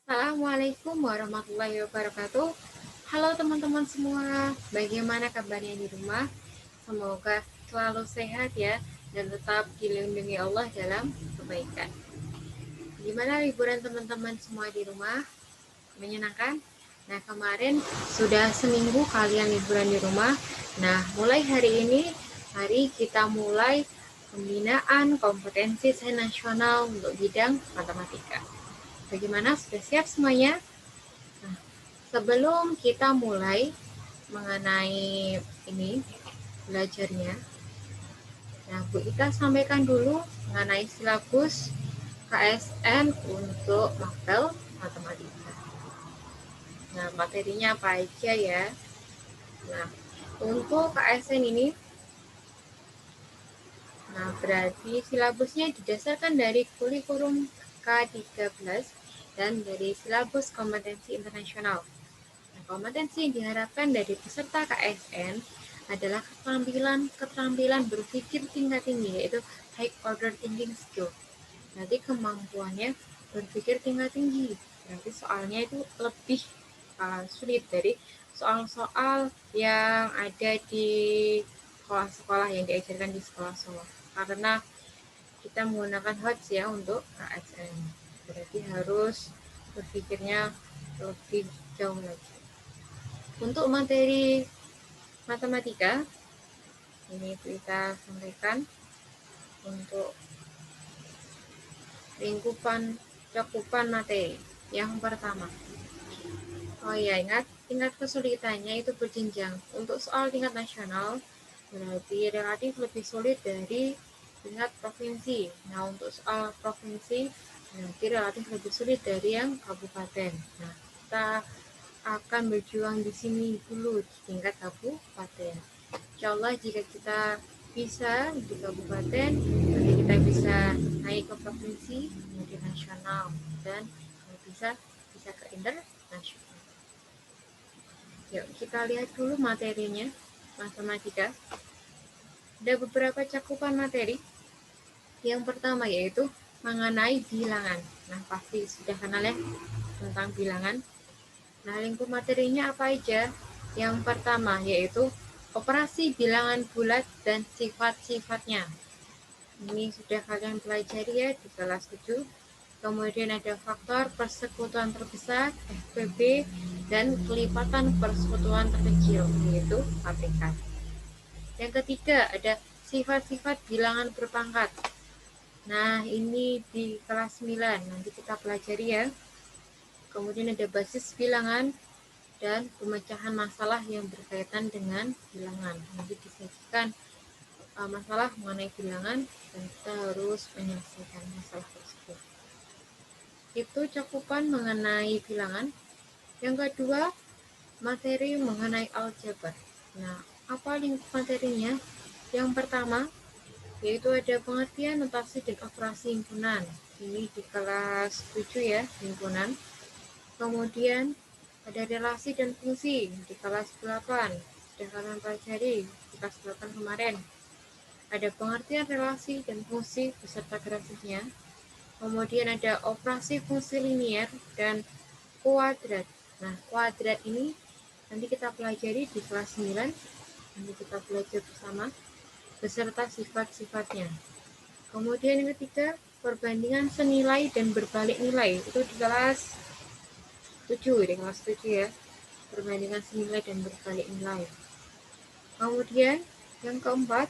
Assalamualaikum warahmatullahi wabarakatuh. Halo teman-teman semua, bagaimana kabarnya di rumah? Semoga selalu sehat ya dan tetap dilindungi Allah dalam kebaikan. Gimana liburan teman-teman semua di rumah? Menyenangkan? Nah, kemarin sudah seminggu kalian liburan di rumah. Nah, mulai hari ini, mari kita mulai pembinaan kompetensi sains nasional untuk bidang matematika. Bagaimana? Sudah siap semuanya? Nah, sebelum kita mulai mengenai ini belajarnya, nah Bu Ita sampaikan dulu mengenai silabus KSN untuk mapel matematika. Nah, materinya apa aja ya? Nah, untuk KSN ini, nah berarti silabusnya didasarkan dari kurikulum K13 dan dari silabus kompetensi internasional. Nah, kompetensi yang diharapkan dari peserta KSN adalah keterampilan berpikir tingkat tinggi, yaitu high order thinking skill. Nanti kemampuannya berpikir tingkat tinggi. Nanti soalnya itu lebih sulit dari soal-soal yang ada di sekolah-sekolah yang diajarkan di sekolah-sekolah. Karena kita menggunakan HOTS ya untuk KSN. Berarti harus berpikirnya lebih jauh lagi. Untuk materi matematika, ini kita sampaikan untuk lingkupan cakupan materi. Yang pertama, oh ya ingat, tingkat kesulitannya itu berjenjang. Untuk soal tingkat nasional, berarti relatif lebih sulit dari tingkat provinsi. Nah, untuk soal provinsi, berarti relatif lebih sulit dari yang kabupaten. Nah, kita akan berjuang di sini dulu di tingkat kabupaten. Insya Allah jika kita bisa di kabupaten, nanti kita bisa naik ke provinsi, kemudian nasional, dan kalau bisa ke internasional. Yuk kita lihat dulu materinya, matematika. Ada beberapa cakupan materi. Yang pertama yaitu mengenai bilangan. Nah, pasti sudah kenal ya tentang bilangan. Nah, lingkup materinya apa aja? Yang pertama yaitu operasi bilangan bulat dan sifat-sifatnya. Ini sudah kalian pelajari ya di kelas 7. Kemudian ada faktor persekutuan terbesar, FPB, dan kelipatan persekutuan terkecil, yaitu KPK. Yang ketiga ada sifat-sifat bilangan berpangkat. Nah, ini di kelas 9, nanti kita pelajari ya. Kemudian ada basis bilangan dan pemecahan masalah yang berkaitan dengan bilangan. Nanti disajikan masalah mengenai bilangan dan kita harus menyelesaikan masalah tersebut. Itu cakupan mengenai bilangan. Yang kedua, materi mengenai aljabar. Nah, apa lingkup materinya? Yang pertama, yaitu ada pengertian notasi dan operasi himpunan. Ini di kelas 7 ya, himpunan. Kemudian ada relasi dan fungsi di kelas 8. Sudah kalian pelajari di kelas 8 kemarin. Ada pengertian relasi dan fungsi beserta grafiknya. Kemudian ada operasi fungsi linier dan kuadrat. Nah, kuadrat ini nanti kita pelajari di kelas 9. Nanti kita belajar bersama beserta sifat-sifatnya. Kemudian yang ketiga, perbandingan senilai dan berbalik nilai. Itu di kelas 7, ya. Perbandingan senilai dan berbalik nilai. Kemudian yang keempat,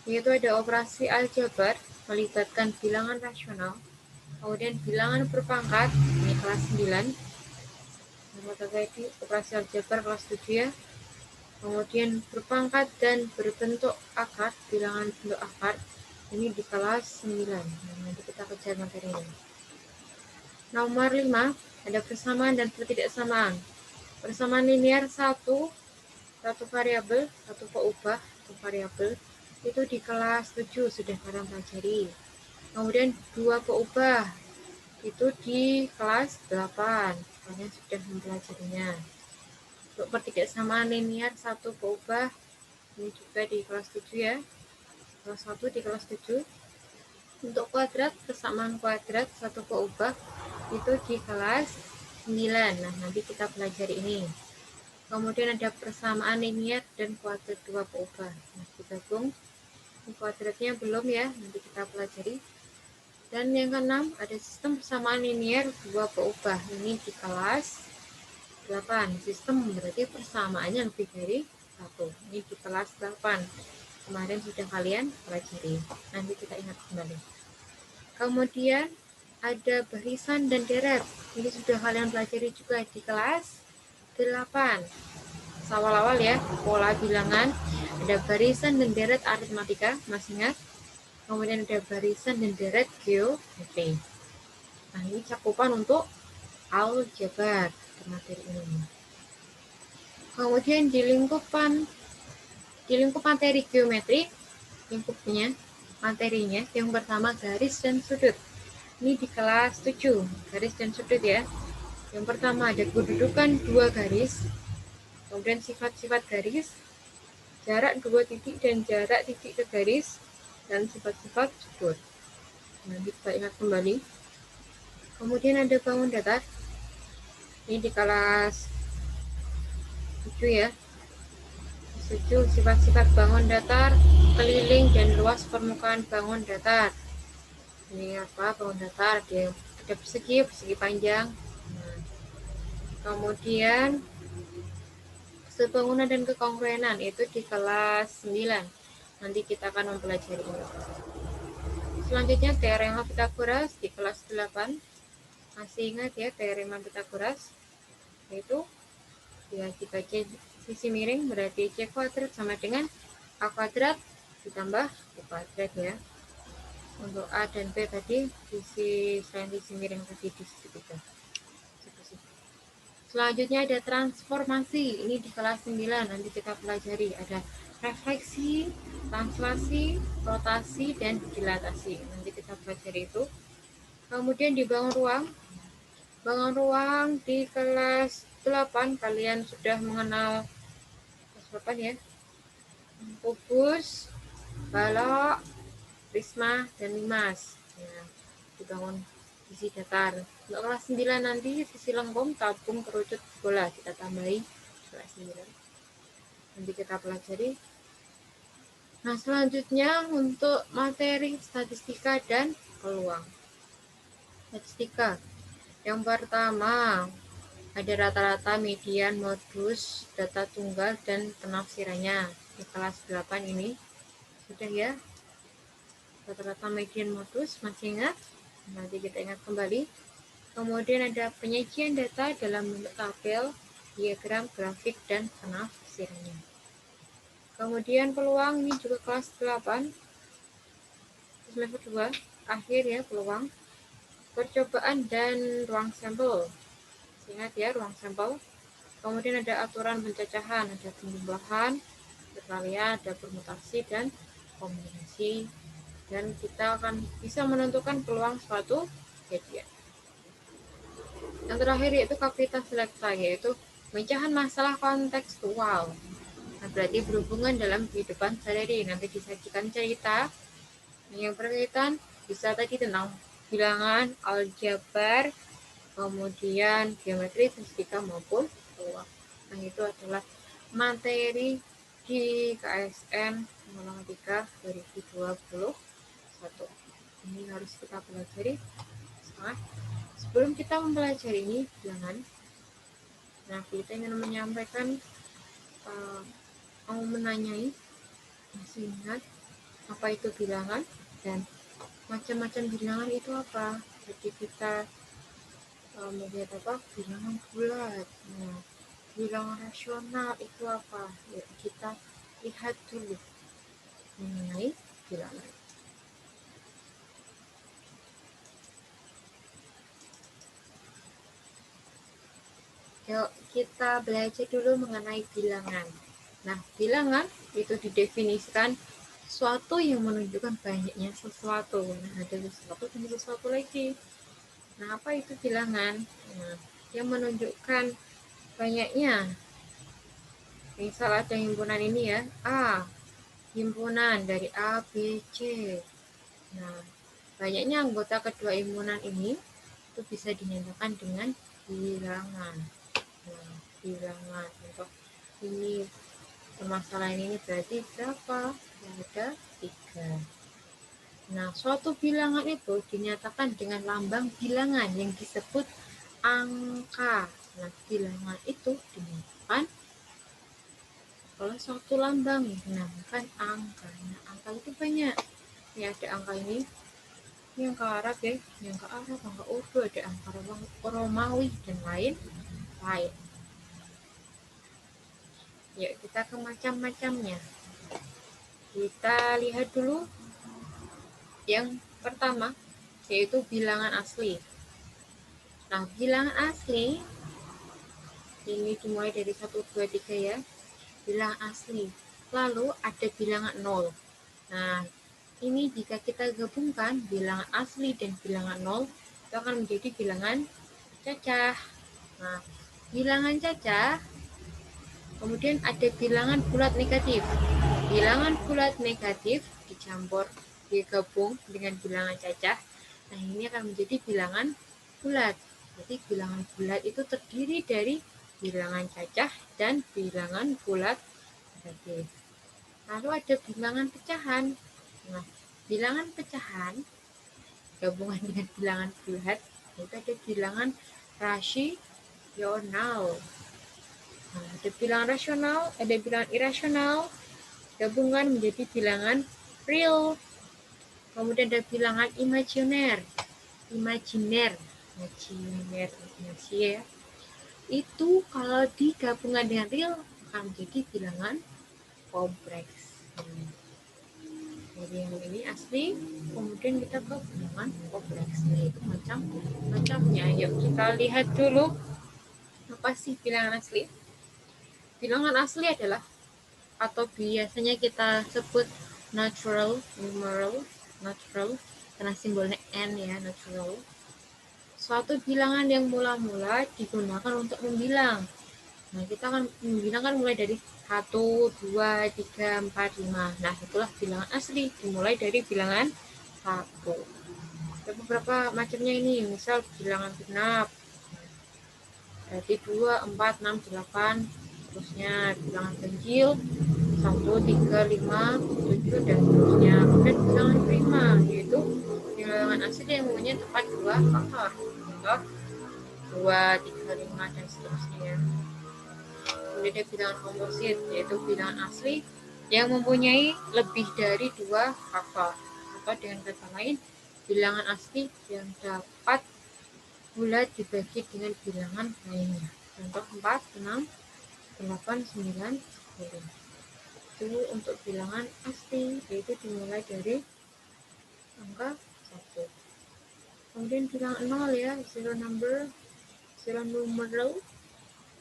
yaitu ada operasi aljabar melibatkan bilangan rasional. Kemudian bilangan berpangkat, ini kelas 9. Operasi aljabar kelas 7 ya. Kemudian berpangkat dan berbentuk akar, bilangan bentuk akar, ini di kelas 9. Nanti kita kejar materinya. Nomor 5, ada persamaan dan ketidaksamaan. Persamaan linear 1 variabel, 1 peubah, 1 variabel, itu di kelas 7 sudah kalian pelajari. Kemudian 2 peubah, itu di kelas 8, kalian sudah mempelajarinya. Untuk ketidaksamaan linear 1 peubah, ini juga di kelas 7 ya. Kelas 1 di kelas 7. Untuk kuadrat, persamaan kuadrat 1 peubah, itu di kelas 9. Nah, nanti kita pelajari ini. Kemudian ada persamaan linier dan kuadrat dua peubah. Nah, digabung. Ini kuadratnya belum ya, nanti kita pelajari. Dan yang keenam ada sistem persamaan linier dua peubah. Ini di kelas 8. Sistem berarti persamaannya lebih dari 1. Ini di kelas 8. Kemarin sudah kalian pelajari. Nanti kita ingat kembali. Kemudian ada barisan dan deret. Ini sudah kalian pelajari juga di kelas 8. Awal-awal ya, pola bilangan. Ada barisan dan deret aritmatika, masih ingat? Kemudian ada barisan dan deret geometri. Nah, ini cakupan untuk aljabar materi ini. Kemudian di lingkup materi geometri, lingkupnya, materinya yang pertama garis dan sudut. Ini di kelas 7, garis dan sudut ya. Yang pertama ada kedudukan dua garis, kemudian sifat-sifat garis, jarak dua titik dan jarak titik ke garis, dan sifat-sifat sudut. Nanti kita ingat kembali. Kemudian ada bangun datar. Ini di kelas 7 ya. 7 sifat-sifat bangun datar, keliling dan luas permukaan bangun datar. Ini apa bangun datar? Ada persegi panjang. Nah, kemudian sebangunan dan kekongruenan itu di kelas 9. Nanti kita akan mempelajari ini. Selanjutnya teorema Pitagoras di kelas 8. Masih ingat ya teorema Pitagoras? Yaitu ya dibaca sisi miring berarti C kuadrat sama dengan A kuadrat ditambah B kuadrat ya. Untuk A dan B tadi selain sisi miring tadi di sisi 3. Selanjutnya ada transformasi. Ini di kelas 9 nanti kita pelajari. Ada refleksi, translasi, rotasi, dan dilatasi. Nanti kita pelajari itu. Kemudian di bangun ruang. Bangun ruang di kelas 8 kalian sudah mengenal kelas 8 ya. Kubus, balok, prisma, dan limas. Ya, dibangun sisi datar. Untuk kelas 9 nanti sisi lengkung, tabung, kerucut, bola kita tambahi kelas 9. Nanti kita pelajari. Nah, selanjutnya untuk materi statistika dan peluang. Statistika. Yang pertama, ada rata-rata, median, modus, data tunggal, dan penafsirannya. Di kelas 8 ini sudah ya. Rata-rata, median, modus, masih ingat? Nanti kita ingat kembali. Kemudian ada penyajian data dalam bentuk tabel, diagram, grafik, dan penafsirannya. Kemudian peluang ini juga kelas 8. Semester 2, akhir ya peluang. Percobaan dan ruang sampel. Ingat ya ruang sampel. Kemudian ada aturan pencacahan, ada penjumlahan, perkalian, ada permutasi, dan kombinasi. Dan kita akan bisa menentukan peluang suatu kejadian. Yang terakhir yaitu kapasitas selekta, yaitu pemecahan masalah kontekstual. Nah, berarti berhubungan dalam kehidupan sehari-hari. Nanti disajikan cerita yang berkaitan bisa tadi tentang bilangan, aljabar, kemudian geometri, fisika maupun peluang. Nah, itu adalah materi di KSN Matematika 2021. Ini harus kita pelajari. Sebelum kita mempelajari ini bilangan, nah kita ingin menyampaikan mau menanyai, masih ingat apa itu bilangan dan macam-macam bilangan itu apa? Jadi kita melihat apa? Bilangan bulat. Nah, bilangan rasional itu apa? Ya, kita lihat dulu mengenai bilangan. Yuk kita belajar dulu mengenai bilangan. Nah, bilangan itu didefinisikan sesuatu yang menunjukkan banyaknya sesuatu. Nah, ada sesuatu dan sesuatu lagi. Nah, apa itu bilangan? Nah, yang menunjukkan banyaknya. Misal ada himpunan ini ya, A. Himpunan dari A, B, C. Nah, banyaknya anggota kedua himpunan ini itu bisa dinyatakan dengan bilangan. Nah, bilangan contoh ini permasalahan ini berarti berapa? Ada 3. Nah, suatu bilangan itu dinyatakan dengan lambang bilangan yang disebut angka. Nah, bilangan itu dinyatakan oleh suatu lambang yang dinamakan angka. Nah, angka itu banyak. Ini ada angka ini angka Arab ya, ini angka Arab, angka Urdu, ada angka Romawi dan lain-lain. Yuk kita ke macam-macamnya. Kita lihat dulu yang pertama, yaitu bilangan asli. Nah, bilangan asli ini dimulai dari 1, 2, 3 ya. Bilangan asli. Lalu ada bilangan 0. Nah, ini jika kita gabungkan bilangan asli dan bilangan 0, itu akan menjadi bilangan cacah. Nah, bilangan cacah, kemudian ada bilangan bulat negatif. Bilangan bulat negatif dicampur, digabung dengan bilangan cacah. Nah, ini akan menjadi bilangan bulat. Jadi bilangan bulat itu terdiri dari bilangan cacah dan bilangan bulat negatif. Lalu ada bilangan pecahan. Nah, bilangan pecahan gabungan dengan bilangan bulat itu ada bilangan rasional. Nah, ada bilangan rasional, ada bilangan irasional, gabungan menjadi bilangan real. Kemudian ada bilangan imajiner, ya. Itu kalau digabungkan dengan real akan menjadi bilangan kompleks. Jadi yang ini asli, kemudian kita ke bilangan kompleks, yaitu macam-macamnya. Yuk kita lihat dulu apa sih bilangan asli. Bilangan asli adalah atau biasanya kita sebut natural numeral, karena simbolnya n ya, natural. Suatu bilangan yang mula-mula digunakan untuk membilang. Nah, kita akan membilang kan mulai dari 1, 2, 3, 4, 5. Nah, itulah bilangan asli, dimulai dari bilangan 1. Ada beberapa macamnya ini, misal bilangan genap, berarti 2, 4, 6, 8, terusnya bilangan ganjil, 1, 3, 5, 7, dan seterusnya. Kemudian bilangan prima, yaitu bilangan asli yang mempunyai tepat 2 faktor. Contoh, 2, 3, 5, dan seterusnya. Kemudian ada bilangan komposit, yaitu bilangan asli yang mempunyai lebih dari 2 faktor. Atau dengan kata lain, bilangan asli yang dapat bulat dibagi dengan bilangan lainnya. Contoh 4, 6, 8, 9, 10. Itu untuk bilangan asli, yaitu dimulai dari angka 1. Kemudian bilangan 0 ya, zero numeral,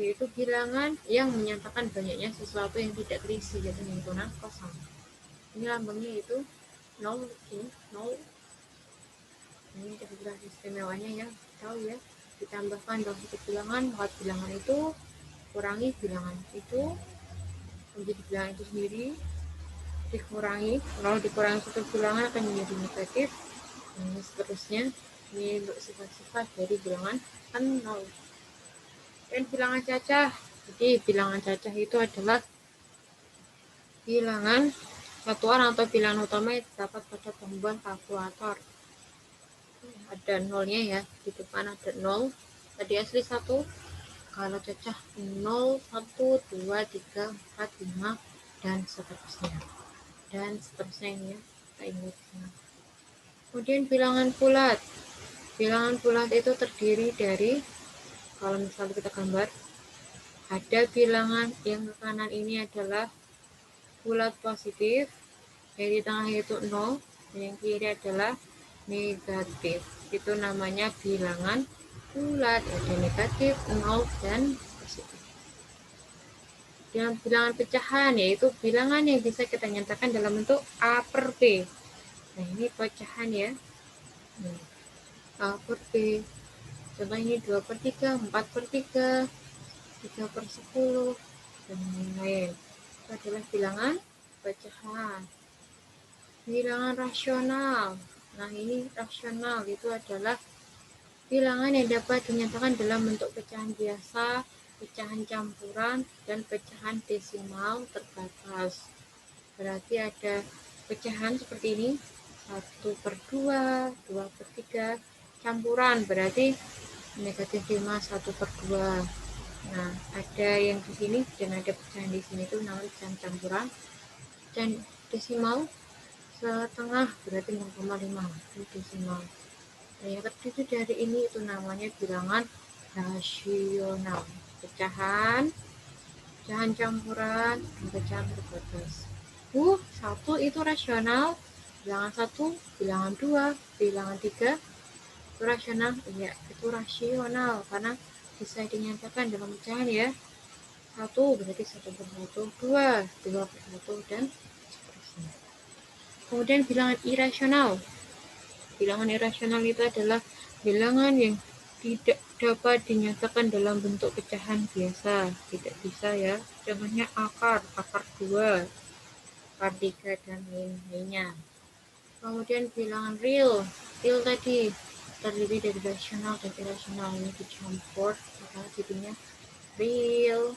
yaitu bilangan yang menyatakan banyaknya sesuatu yang tidak terisi, yaitu himpunan kosong. Ini lambangnya itu 0, ini 0. Ini ada beberapa istimewanya ya, tahu ya. Ditambahkan dalam satu bilangan, maka bilangan itu kurangi bilangan itu menjadi bilangan itu sendiri, dikurangi, kalau dikurangi satu bilangan akan menjadi negatif, dan seterusnya. Ini untuk sifat-sifat dari bilangan 0. Dan bilangan cacah, jadi bilangan cacah itu adalah bilangan satuan atau bilangan utama yang terdapat pada pembuat kalkulator. Ada nolnya ya, di depan ada 0, tadi asli 1, kalau cacah 0, 1, 2, 3, 4, 5, dan seterusnya. Dan seterusnya ini ya, kita ingat. Kemudian bilangan bulat. Bilangan bulat itu terdiri dari, kalau misalnya kita gambar, ada bilangan yang ke kanan ini adalah bulat positif, yang di tengah itu 0, dan yang kiri adalah negatif. Itu namanya bilangan bulat, ada negatif, 0, dan positif. Dan bilangan pecahan, yaitu bilangan yang bisa kita nyatakan dalam bentuk A per B. Nah, ini pecahan ya. A per B. Contoh ini 2 per 3, 4 per 3, 3 per 10, dan lain-lain. Itu adalah bilangan pecahan. Bilangan rasional. Nah, ini rasional itu adalah Bilangan yang dapat dinyatakan dalam bentuk pecahan biasa, pecahan campuran, dan pecahan desimal terbatas. Berarti ada pecahan seperti ini, 1/2, 2/3, campuran berarti -5 1/2. Nah, ada yang di sini dan ada pecahan di sini itu namanya pecahan campuran. Pecahan desimal setengah berarti 0,5 itu desimal. Nah, yang terdiri dari ini itu namanya bilangan rasional. Pecahan campuran, dan pecahan terbatas. 1 itu rasional, bilangan 1, bilangan 2, bilangan 3 itu rasional. Iya, itu rasional karena bisa dinyatakan dalam pecahan ya. 1 berarti 1/1, 2 2/1, dan seterusnya. Kemudian bilangan irasional. Bilangan irasional itu adalah bilangan yang tidak dapat dinyatakan dalam bentuk pecahan biasa. Tidak bisa ya. Contohnya akar 2, akar 3, dan lain-lainnya. Kemudian bilangan real. Real tadi terdiri dari rasional dan irasional. Ini dicampur, maka jadinya real.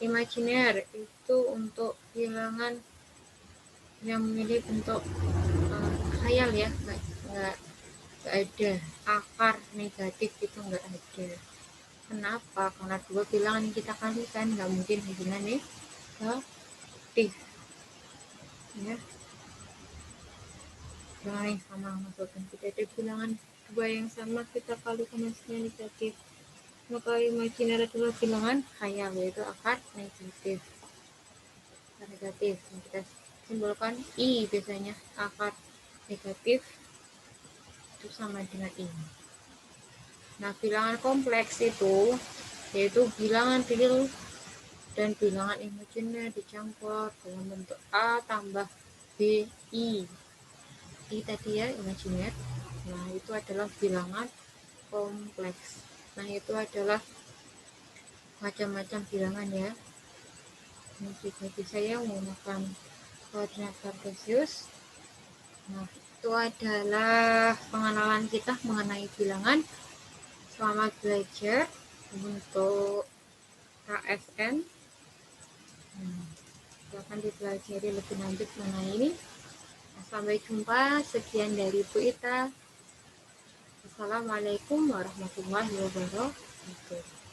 Imajiner itu untuk bilangan yang memiliki bentuk khayal ya, nggak ada akar negatif, itu nggak ada. Kenapa? Karena dua bilangan yang kita kalikan nggak mungkin hasilnya negatif ya. Bilangan yang sama maksudnya tidak ada bilangan dua yang sama kita kalikan hasilnya negatif, maka imajiner adalah bilangan khayal, yaitu akar negatif. Yang kita simbolkan I biasanya, akar negatif itu sama dengan ini. Nah, bilangan kompleks itu yaitu bilangan real dan bilangan imajiner dicampur dalam bentuk A tambah B I. I tadi ya, imajiner. Nah, itu adalah bilangan kompleks. Nah, itu adalah macam-macam bilangan ya. Ini juga bisa ya menggunakan koordinat kartesius. Nah, itu adalah pengenalan kita mengenai bilangan. Selamat belajar untuk KSN. Akan dipelajari lebih lanjut mengenai ini. Sampai jumpa. Sekian dari Bu Ita. Assalamualaikum warahmatullahi wabarakatuh.